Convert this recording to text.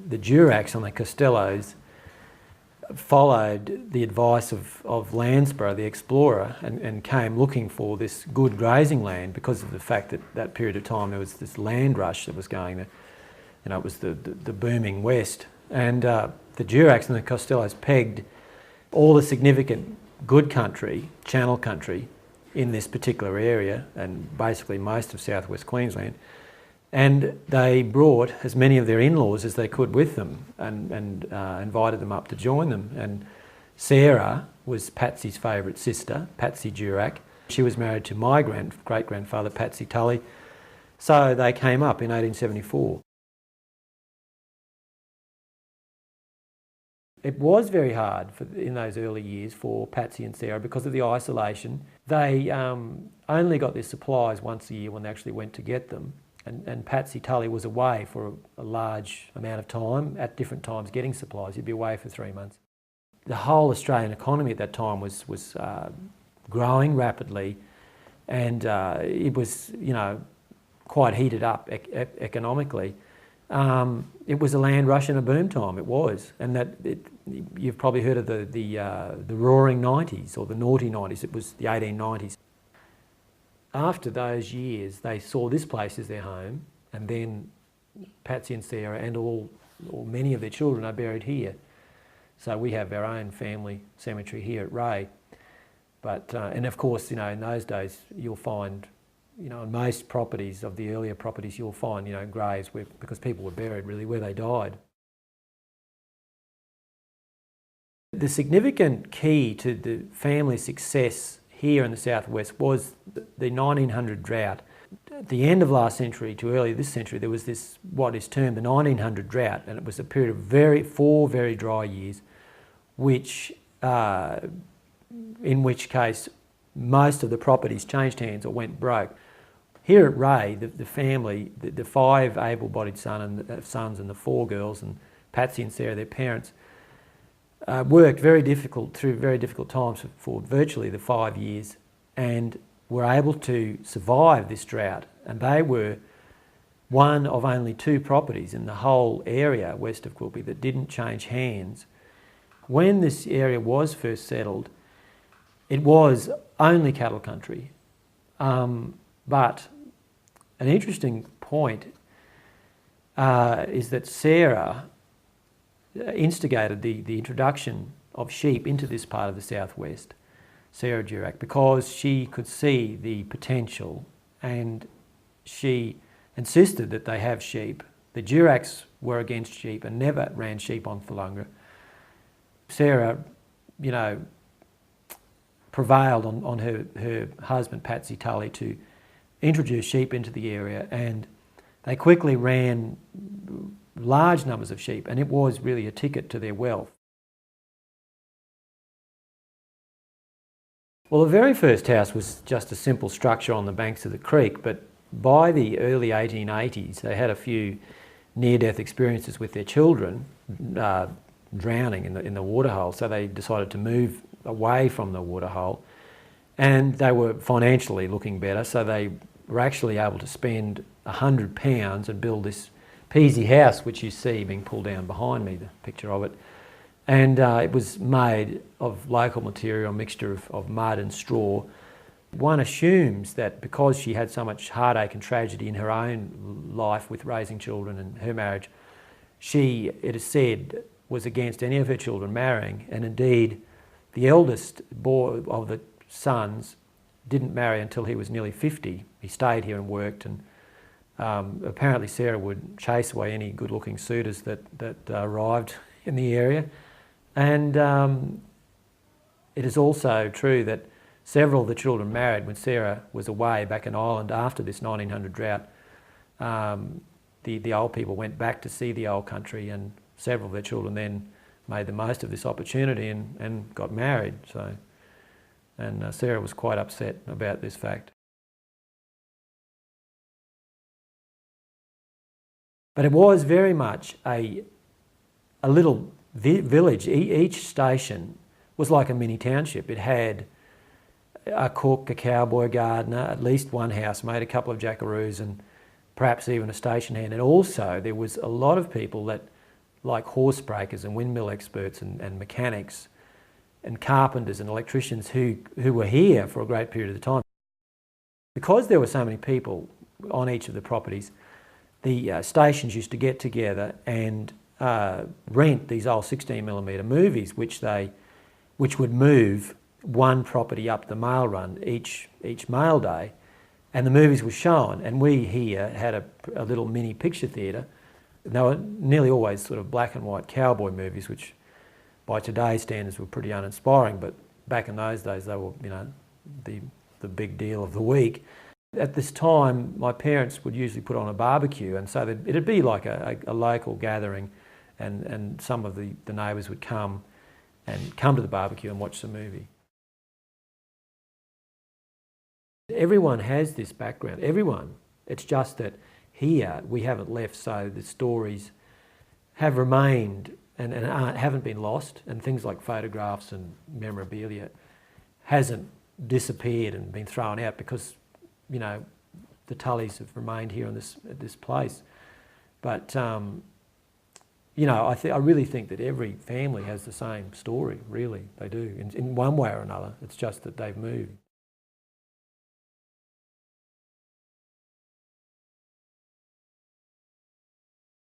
the Duracks and the Costellos followed the advice of Landsborough, the explorer, and came looking for this good grazing land because of the fact that that period of time there was this land rush that was going there. You know, it was the booming west. And the Duracks and the Costellos pegged all the significant good country, channel country, in this particular area, and basically most of southwest Queensland. And they brought as many of their in-laws as they could with them and invited them up to join them. And Sarah was Patsy's favourite sister, Patsy Durack. She was married to my great-grandfather, Patsy Tully. So they came up in 1874. It was very hard in those early years for Patsy and Sarah because of the isolation. They only got their supplies once a year when they actually went to get them. And Patsy Tully was away for a large amount of time, at different times getting supplies. He'd be away for 3 months. The whole Australian economy at that time was growing rapidly, and it was, you know, quite heated up economically. It was a land rush and a boom time, it was. And you've probably heard of the roaring 90s or the naughty 90s. It was the 1890s. After those years, they saw this place as their home, and then Patsy and Sarah and or many of their children are buried here. So we have our own family cemetery here at Ray. But, and of course, you know, in those days, you'll find, you know, on most properties of the earlier properties, you'll find, you know, graves because people were buried really where they died. The significant key to the family success here in the southwest was the 1900 drought. At the end of last century to early this century, there was this, what is termed the 1900 drought, and it was a period of 4 very dry years, which, in which case most of the properties changed hands or went broke. Here at Ray, the family, the 5 able-bodied sons and the 4 girls, and Patsy and Sarah, their parents, worked through very difficult times for virtually the 5 years, and were able to survive this drought. And they were one of only 2 properties in the whole area west of Quilpie that didn't change hands. When this area was first settled, it was only cattle country. But an interesting point is that Sarah instigated the introduction of sheep into this part of the southwest, Sarah Durack, because she could see the potential, and she insisted that they have sheep. The Duracks were against sheep and never ran sheep on Thulunga. Sarah, you know, prevailed on her husband Patsy Tully to introduce sheep into the area, and they quickly ran large numbers of sheep, and it was really a ticket to their wealth. Well, the very first house was just a simple structure on the banks of the creek, but by the early 1880s they had a few near-death experiences with their children, drowning in the waterhole, so they decided to move away from the waterhole, and they were financially looking better, so they were actually able to spend £100 and build this Peasy house, which you see being pulled down behind me, the picture of it. And it was made of local material, a mixture of mud and straw. One assumes that because she had so much heartache and tragedy in her own life with raising children and her marriage, she, it is said, was against any of her children marrying, and indeed the eldest boy of the sons didn't marry until he was nearly 50. He stayed here and worked, and apparently Sarah would chase away any good-looking suitors that arrived in the area. And it is also true that several of the children married when Sarah was away back in Ireland after this 1900 drought. The old people went back to see the old country, and several of their children then made the most of this opportunity and got married. And Sarah was quite upset about this fact. But it was very much a little village. Each station was like a mini township. It had a cook, a cowboy, a gardener, at least one housemaid, a couple of jackaroos, and perhaps even a station hand. And also there was a lot of people that like horse breakers and windmill experts and mechanics and carpenters and electricians who were here for a great period of time. Because there were so many people on each of the properties, the stations used to get together and rent these old 16mm movies, which would move one property up the mail run each mail day, and the movies were shown. And we here had a little mini picture theatre. They were nearly always sort of black and white cowboy movies, which by today's standards were pretty uninspiring, but back in those days they were, you know, the big deal of the week. At this time, my parents would usually put on a barbecue, and so it'd be like a local gathering, and some of the neighbours would come to the barbecue and watch the movie. Everyone has this background, everyone. It's just that here we haven't left, so the stories have remained and haven't been lost, and things like photographs and memorabilia hasn't disappeared and been thrown out because, you know, the Tullys have remained here in this place. But you know, I really think that every family has the same story. Really, they do in one way or another. It's just that they've moved.